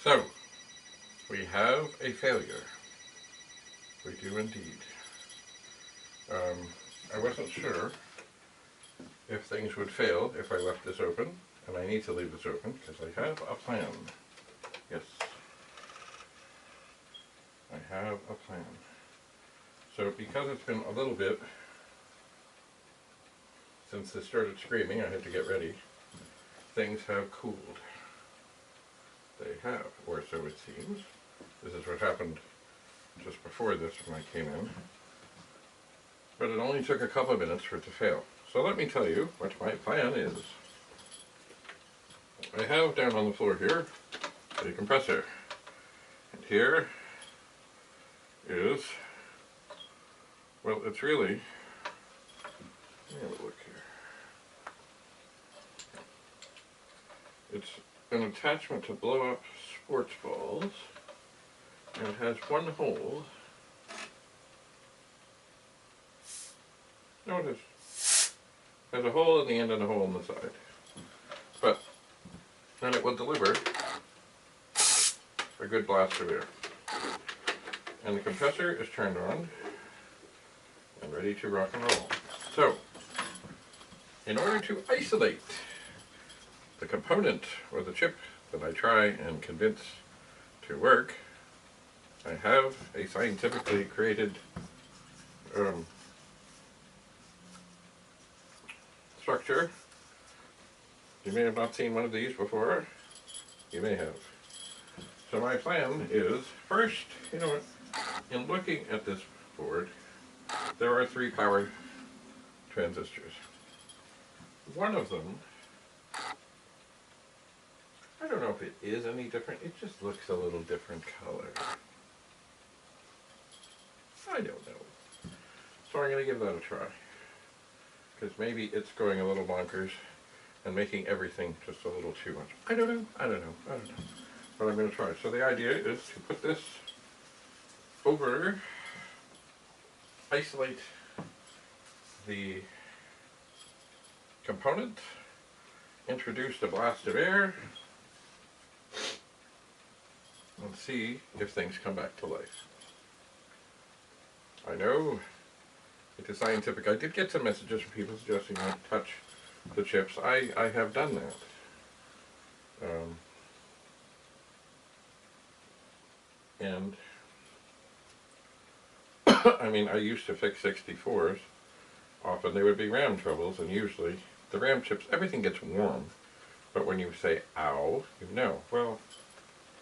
So, we have a failure. We do indeed. I wasn't sure if things would fail if I left this open, and I need to leave this open because I have a plan. Yes, I have a plan. So because it's been a little bit since this started screaming, I had to get ready, things have cooled. They have, or so it seems. This is what happened just before this when I came in. But it only took a couple of minutes for it to fail. So let me tell you what my plan is. I have down on the floor here a compressor. And here is, well, it's really, let me have a look here. It's an attachment to blow up sports balls, and it has one hole. No, it is. There's a hole in the end and a hole in the side. But then it will deliver a good blast of air. And the compressor is turned on and ready to rock and roll. So, in order to isolate the component or the chip that I try and convince to work, I have a scientifically created structure. You may have not seen one of these before. You may have. So my plan is, first, you know what, in looking at this board, there are 3 power transistors. One of them, I don't know if it is any different, it just looks a little different color. I don't know. So I'm going to give that a try. Because maybe it's going a little bonkers and making everything just a little too much. I don't know. But I'm going to try. So the idea is to put this over, isolate the component, introduce a blast of air, and see if things come back to life. I know it is scientific. I did get some messages from people suggesting I touch the chips. I have done that. And I mean, I used to fix 64s. Often they would be RAM troubles, and usually the RAM chips, everything gets warm. But when you say ow, you know. Well,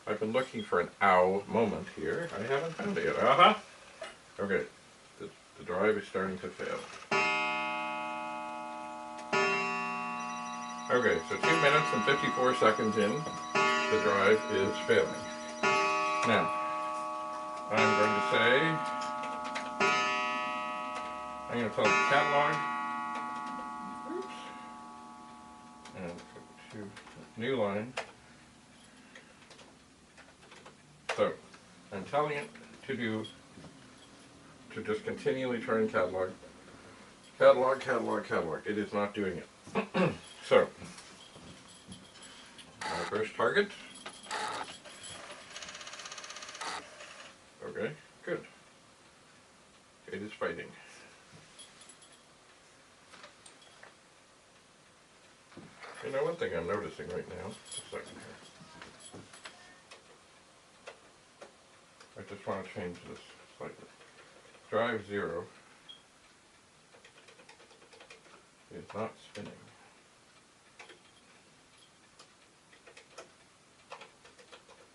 I've been looking for an ow moment here. I haven't found it yet. Uh-huh. Okay. The drive is starting to fail. Okay, so 2 minutes and 54 seconds in, the drive is failing. Now, I'm going to tell the catalog. Oops. And go to new line. So, I'm telling it to just continually try and catalog. Catalog. It is not doing it. So, my first target. Okay, good. It is fighting. You know, one thing I'm noticing right now, just a second here. I just want to change this slightly. Drive 0 is not spinning.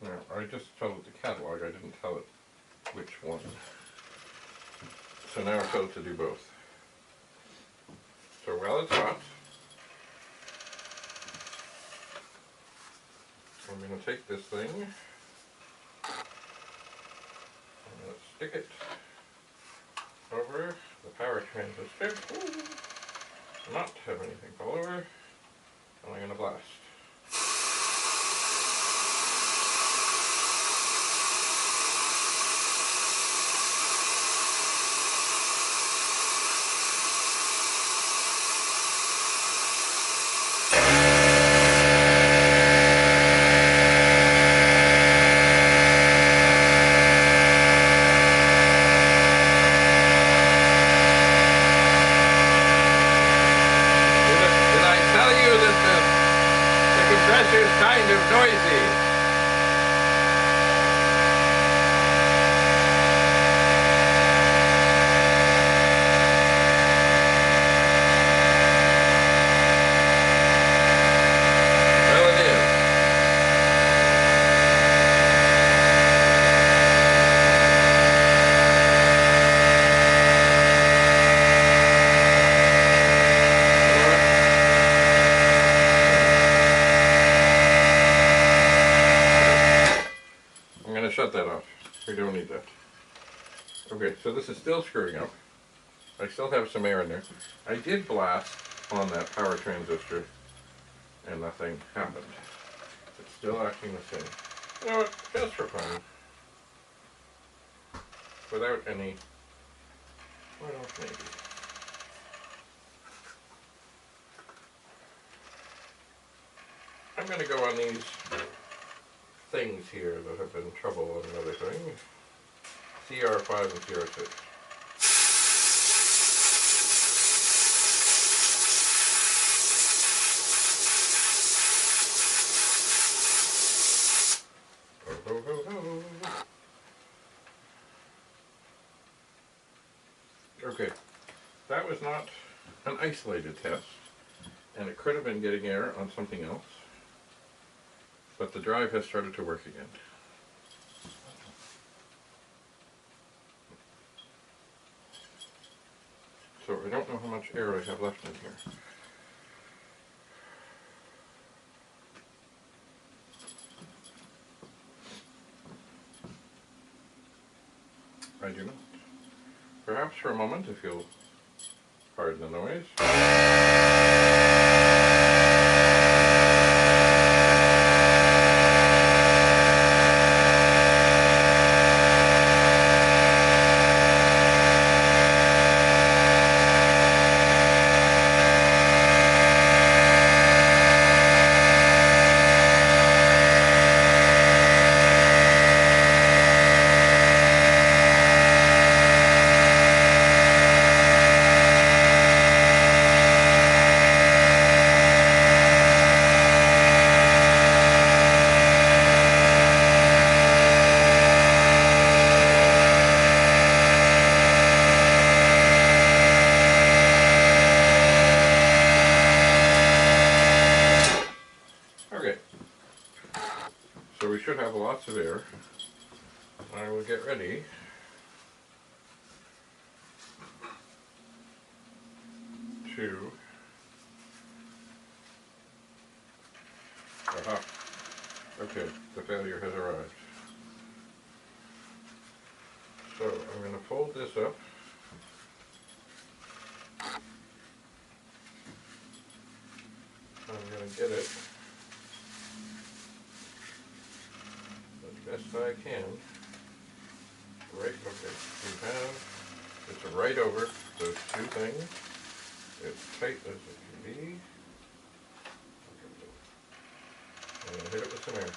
Now, I just told it the catalog, I didn't tell it which one. So now I told it to do both. So while it's hot, I'm going to take this thing, I'm going to stick it over the power transistor, not have anything fall over, and I'm going to blast. of noisy. Well, it is. I'm going to shut that off. We don't need that. Okay, so this is still screwing up. I still have some air in there. I did blast on that power transistor and nothing happened. It's still acting the same. You know what? Just for fun. Without any... What else maybe? I'm going to go on these things here that have been trouble and another thing. CR5 and CR6. Oh, ho, ho, ho. Okay, that was not an isolated test, and it could have been getting air on something else, but the drive has started to work again. So I don't know how much air I have left in here. I do not. Perhaps for a moment, if you'll pardon the noise. So we should have lots of air. I will get ready to... Aha. Okay, the failure has arrived. So I'm going to fold this up. I'm going to get it as best I can. Right, okay. We have, it's right over those two things. It's tight as it can be. I'm going to hit it with some air.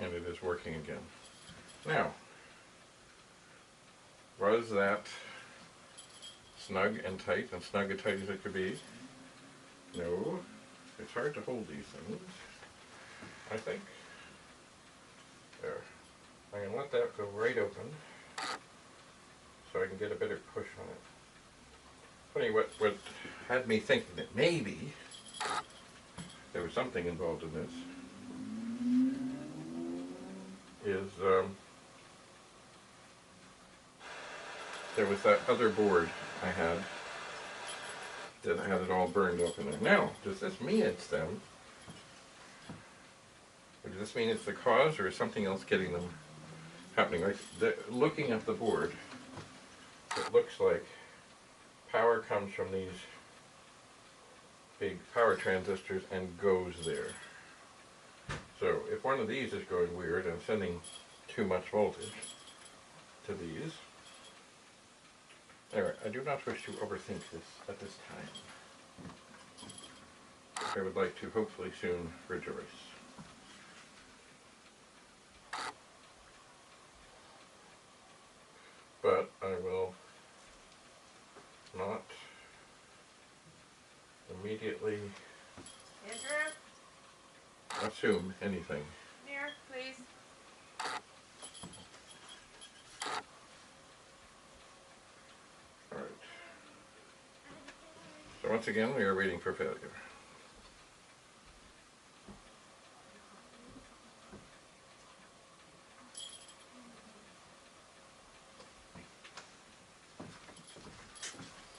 And it is working again. Now, was that snug and tight as tight as it could be? No. It's hard to hold these things, I think. There. I'm going to let that go right open so I can get a better push on it. Funny, what had me thinking that maybe there was something involved in this is there was that other board I had that had it all burned up in there. Now, does this mean it's them? Or does this mean it's the cause, or is something else getting them happening? Like, looking at the board, it looks like power comes from these big power transistors and goes there. So if one of these is going weird and sending too much voltage to these, Anyway, I do not wish to overthink this at this time. I would like to hopefully soon rejoice. But I will not immediately Andrew? assume anything. Here, please. Alright. So once again, we are waiting for failure.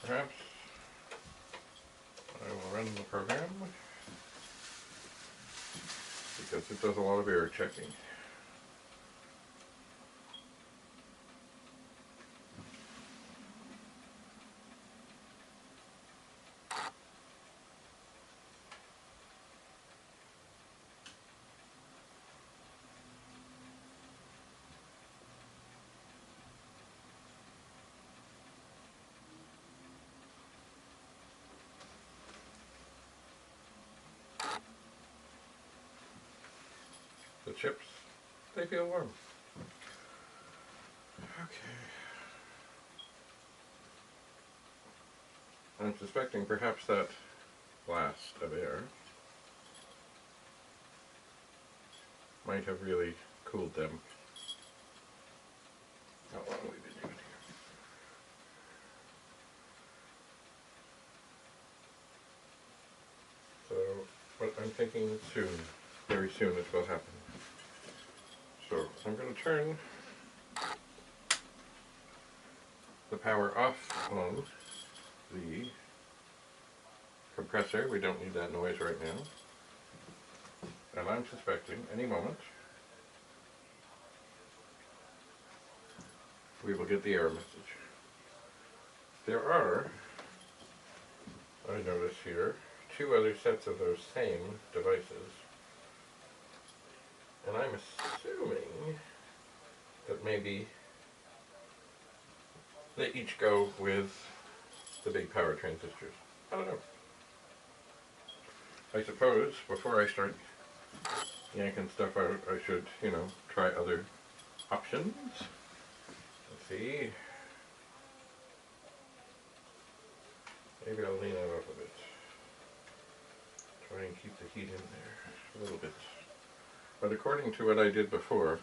Perhaps I will run the program because it does a lot of error checking. The chips, they feel warm. Okay. I'm suspecting perhaps that blast of air might have really cooled them. How long have we been doing here? So, what I'm thinking soon, very soon it will happen. So, I'm going to turn the power off on the compressor. We don't need that noise right now. And I'm suspecting any moment we will get the error message. There are, I notice here, 2 other sets of those same devices. And I'm assuming that maybe they each go with the big power transistors. I don't know. I suppose before I start yanking stuff out, I should, you know, try other options. Let's see. Maybe I'll lean out a bit. Try and keep the heat in there a little bit. But according to what I did before,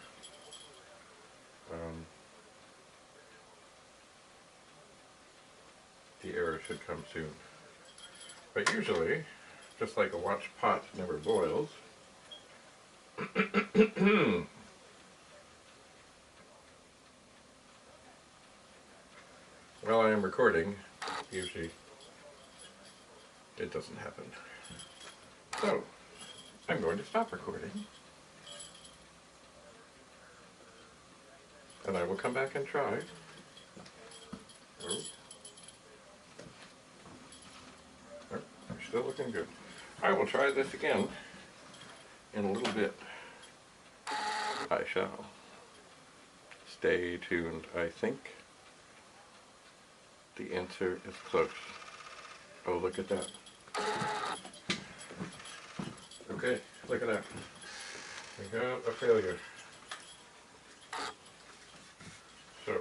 the error should come soon. But usually, just like a watch pot never boils, while I am recording, usually it doesn't happen. So, I'm going to stop recording. And I will come back and try. Oh. Oh, still looking good. I will try this again in a little bit. I shall. Stay tuned. I think the answer is close. Oh, look at that. Okay, look at that. We got a failure. So,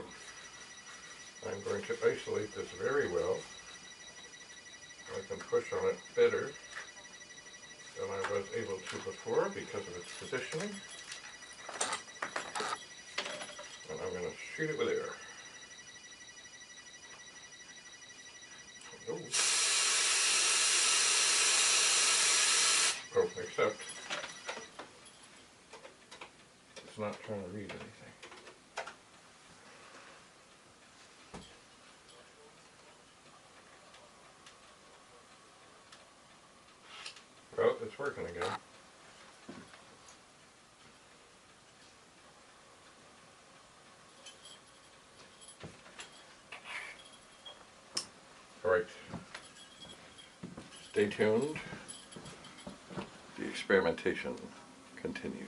I'm going to isolate this very well. I can push on it better than I was able to before because of its positioning. And I'm going to shoot it with air. Oh. Oh, except it's not trying to read anything. Well, it's working again. Alright. Stay tuned. The experimentation continues.